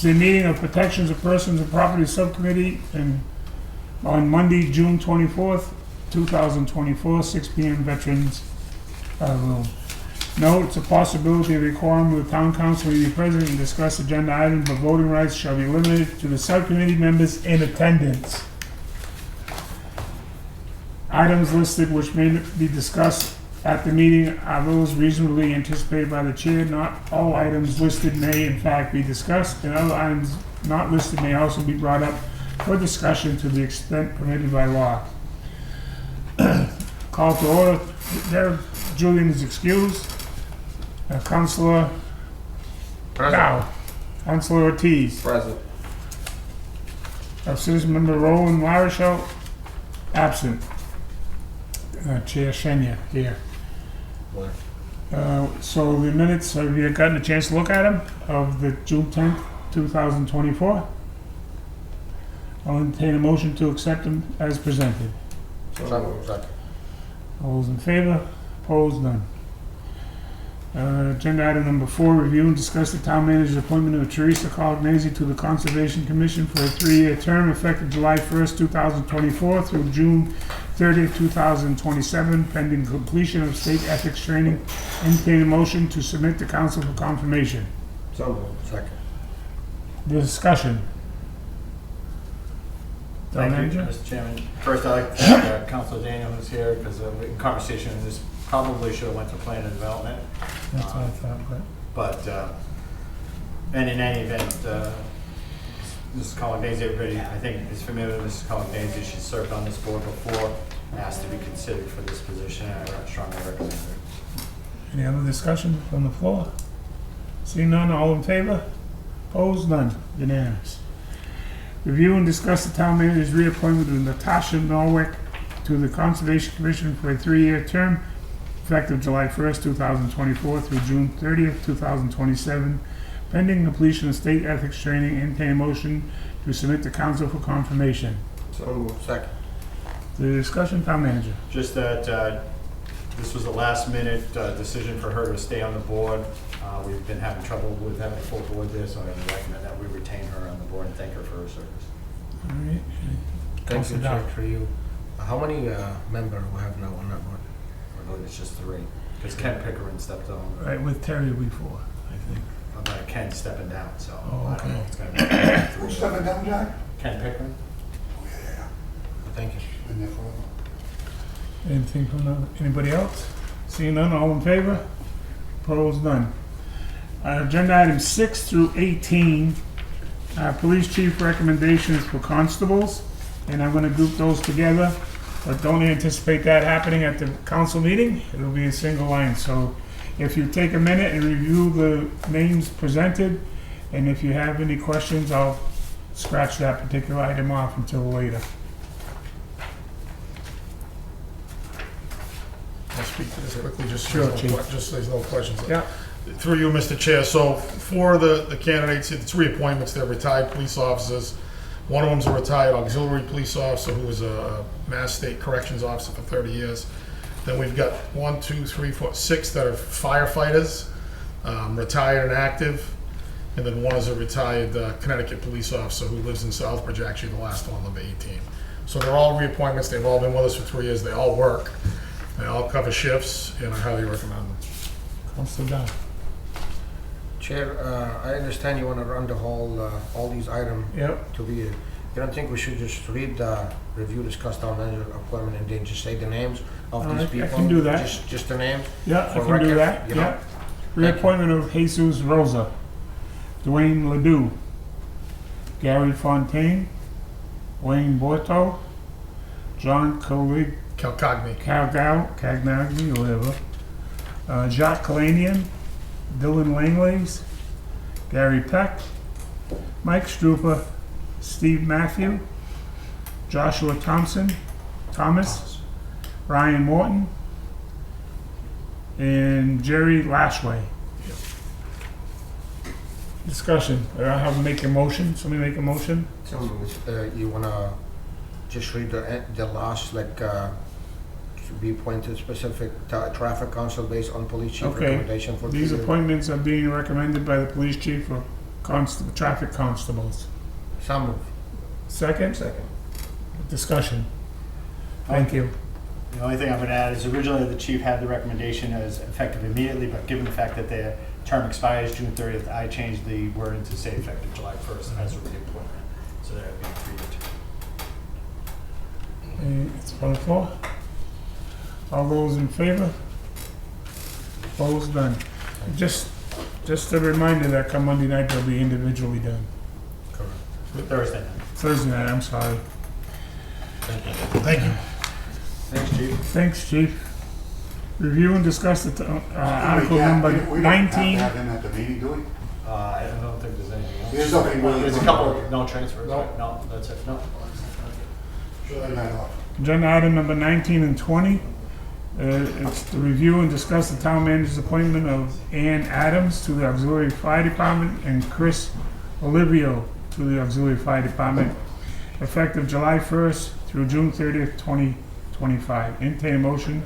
the meeting of Protections of Persons and Property Subcommittee on Monday, June 24th, 2024, 6 p.m. Veterans Room. Note, it's a possibility of a quorum of the town council may be present and discuss agenda items, but voting rights shall be limited to the subcommittee members in attendance. Items listed which may be discussed at the meeting are those reasonably anticipated by the chair. Not all items listed may in fact be discussed, and other items not listed may also be brought up for discussion to the extent permitted by law. Call to order. There, Julian is excused. Councilor Dow. Councilor Ortiz. Present. Citizen Member Roland Marichal, absent. Chair Shenya here. So the minutes, have you gotten a chance to look at them, of the June 10th, 2024? I'll entertain a motion to accept them as presented. Second. All those in favor? Opposed? None. Agenda item number 4, review and discuss the town manager's appointment of Teresa Colagnesi to the Conservation Commission for a 3-year term effective July 1st, 2024 through June 30th, 2027, pending completion of state ethics training. Entertain a motion to submit to council for confirmation. So moved. Second. Discussion. Town Thank you, manager? Mr. Chairman. First, I'd like to thank Councilor Daniel, who's here, because in conversation, this probably should have went to plan and development. That's what I thought, but. And in any event, Mrs. Colagnesi, everybody I think is familiar with Mrs. Colagnesi. She served on this board before, asked to be considered for this position, and I strongly recommend her. Any other discussion from the floor? Seeing none, all in favor? Opposed? None. Unanimous. Review and discuss the town manager's reappointment of Natasha Norwick to the Conservation Commission for a 3-year term effective July 1st, 2024 through June 30th, 2027, pending completion of state ethics training. Entertain a motion to submit to council for confirmation. So moved. Second. The discussion, town manager. Just that this was a last-minute decision for her to stay on the board. We've been having trouble with having a full board there, so I would recommend that we retain her on the board and thank her for her service. All right. Thank you, Councilor Dow. Jack, for you. How many members we have now on that board? I believe it's just 3, because Ken Pickering stepped on. Right, with Terry before, I think. About Ken stepping down, so Oh, I don't know okay. if it's going to be. Who's stepping down, Jack? Ken Pickering? Oh, yeah. Thank you. Been there forever. Anything from anybody else? Seeing none, all in favor? Opposed? None. Agenda items 6 through 18, police chief recommendations for constables, and I'm going to group those together, but don't anticipate that happening at the council meeting. It'll be a single line, so if you take a minute and review the names presented, and if you have any questions, I'll scratch that particular item off until later. I'll speak to this quickly, just Sure, so Chief. there's no questions. Yeah. Through you, Mr. Chair, so for the candidates, it's reappointments. They're retired police officers. One of them's a retired auxiliary police officer who was a Mass State Corrections officer for 30 years. Then we've got 1, 2, 3, 4, 6 that are firefighters, retired and active. And then one is a retired Connecticut police officer who lives in Southbridge, actually the last one, number 18. So they're all reappointments. They've all been with us for 3 years. They all work. They all cover shifts, and I highly recommend them. Councilor Dow. Chair, I understand you want to run the whole, all these items Yep. to be, you don't think we should just read the review, discuss town manager appointment, and then just say the names of these people? I can do that. Just the names? Yeah, I For can do record, that, you know? yeah. Reappointment of Jesus Rosa, Dwayne Ledoux, Gary Fontaine, Wayne Borto, John Calcagni. Cagnagni, whatever, Jacques Kalanian, Dylan Langlays, Gary Peck, Mike Strupa, Steve Matthew, Joshua Thomas, Ryan Morton, and Jerry Lashway. Discussion. I have to make a motion. Somebody make a motion. You want to just read the last, like, to be appointed specific traffic council based on police chief Okay. recommendation for These 3 years? appointments are being recommended by the police chief for traffic constables. So moved. Second? Second. Discussion. Thank you. The only thing I'm going to add is originally the chief had the recommendation as effective immediately, but given the fact that their term expires June 30th, I changed the wording to say effective July 1st as a reappointment. So that would be agreed to. It's on the floor. All those in favor? Opposed? None. Just a reminder that come Monday night they'll be individually done. Correct. Thursday night. Thursday night, I'm sorry. Thank you. Thanks, chief. Thanks, chief. Review and discuss the article number We don't 19. have to have him at the meeting, do we? I don't think there's anything else. There's nothing really. There's a couple of no transfers. No. Right? No, that's it. No. Should I not off? Agenda item number 19 and 20. It's to review and discuss the town manager's appointment of Ann Adams to the Auxiliary Fire Department and Chris Olivio to the Auxiliary Fire Department, effective July 1st through June 30th, 2025. Entertain a motion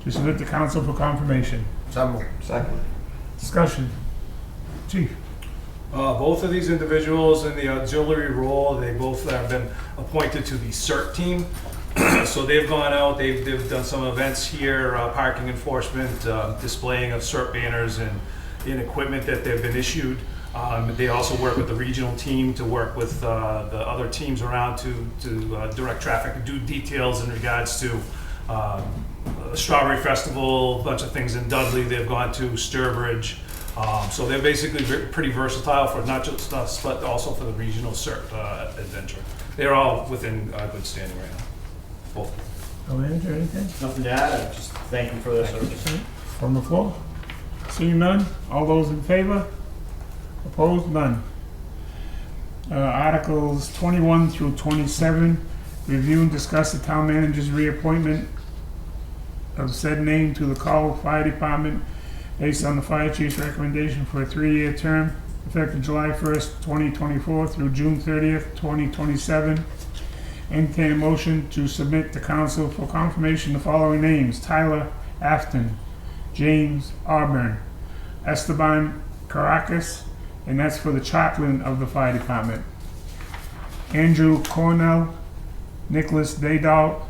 to submit to council for confirmation. So moved. Second. Discussion. Chief. Both of these individuals in the auxiliary role, they both have been appointed to the CERT team. So they've gone out, they've done some events here, parking enforcement, displaying of CERT banners and equipment that they've been issued. They also work with the regional team to work with the other teams around to direct traffic and do details in regards to Strawberry Festival, a bunch of things in Dudley. They've gone to Sturbridge. So they're basically pretty versatile for not just us, but also for the regional CERT adventure. They're all within good standing right now. Both. No manager, anything? Nothing to add. I just thank them for their service. From the floor? Seeing none? All those in favor? Opposed? None. Articles 21 through 27, review and discuss the town manager's reappointment of said name to the Caldwell Fire Department based on the fire chief's recommendation for a 3-year term, effective July 1st, 2024 through June 30th, 2027. Entertain a motion to submit to council for confirmation the following names: Tyler Afton, James Auburn, Esteban Caracas, and that's for the chaplain of the fire department. Andrew Cornell, Nicholas Daydalt,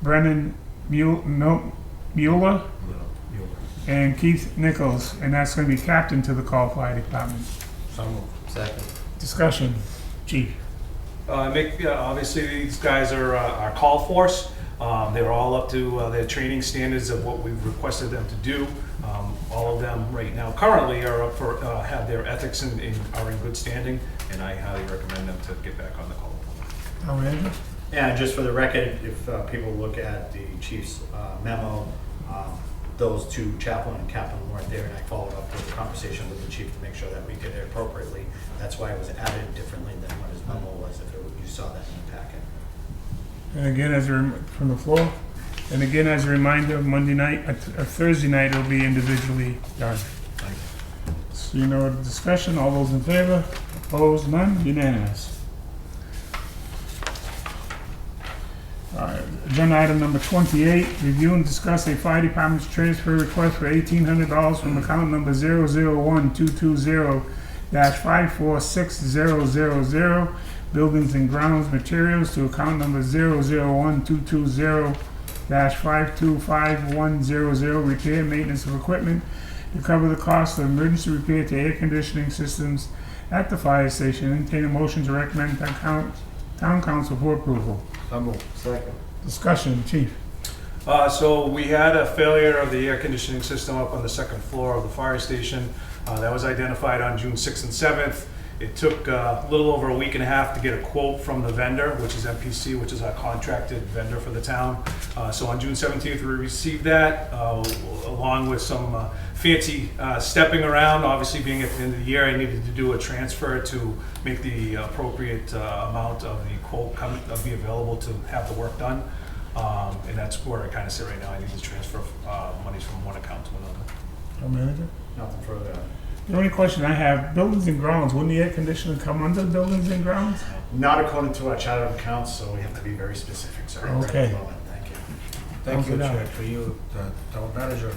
Brennan Mueller, and Keith Nichols, and that's going to be captain to the Call Fire Department. So moved. Second. Discussion, chief. Obviously, these guys are our call force. They're all up to their training standards of what we've requested them to do. All of them right now currently are up for, have their ethics and are in good standing, and I highly recommend them to get back on the call. Town manager? And just for the record, if people look at the chief's memo, those two, chaplain and captain, weren't there, and I followed up with a conversation with the chief to make sure that we did it appropriately. That's why it was added differently than what his memo was, if you saw that in the packet. And again, from the floor, and again, as a reminder, Monday night, Thursday night, it'll be individually done. So you know the discussion, all those in favor? Opposed? None? Unanimous. All right, agenda item number 28, review and discuss a fire department's transfer request for $1,800 from account number 001-220-546000, buildings and grounds materials, to account number 001-220-525100, repair maintenance of equipment, to cover the cost of emergency repair to air conditioning systems at the fire station. Entertain a motion to recommend to town council for approval. So moved. Second. Discussion, chief. So we had a failure of the air conditioning system up on the second floor of the fire station. That was identified on June 6th and 7th. It took a little over a week and a half to get a quote from the vendor, which is MPC, which is our contracted vendor for the town. So on June 17th, we received that, along with some fancy stepping around. Obviously, being at the end of the year, I needed to do a transfer to make the appropriate amount of the quote be available to have the work done. And that's where I kind of sit right now. I need to transfer monies from one account to another. Town manager? Nothing further. The only question I have, buildings and grounds, wouldn't the air conditioner come under buildings and grounds? Not according to our chart of accounts, so we have to be very specific, sir. Okay. Thank you. Thank you, Councilor Chair, for you, the town manager.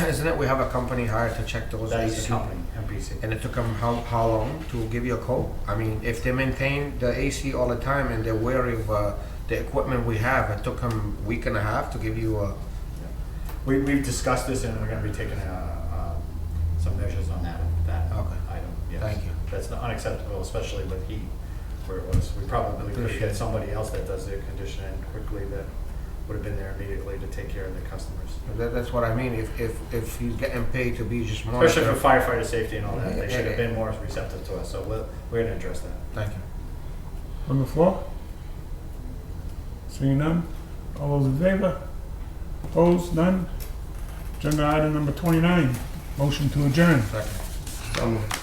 isn't it we have a company hired to check those That is the AC? company, MPC. And it took them how long to give you a quote? I mean, if they maintain the AC all the time and they're wary of the equipment we have, it took them a week and a half to give you a, We've discussed this and we're gonna be taking some measures on that Okay. item, yes. Thank you. That's not unacceptable, especially with heat, where it was, we probably could have got somebody else that does the conditioning quickly that would have been there immediately to take care of the customers. that's what I mean, if he's getting paid to be just more. Especially for firefighter safety and all that, they should have been more receptive to us, so we're gonna address that. Thank you. On the floor? Seeing none? All those in favor? Opposed? None? Agenda item number 29, motion to adjourn. Second. So moved.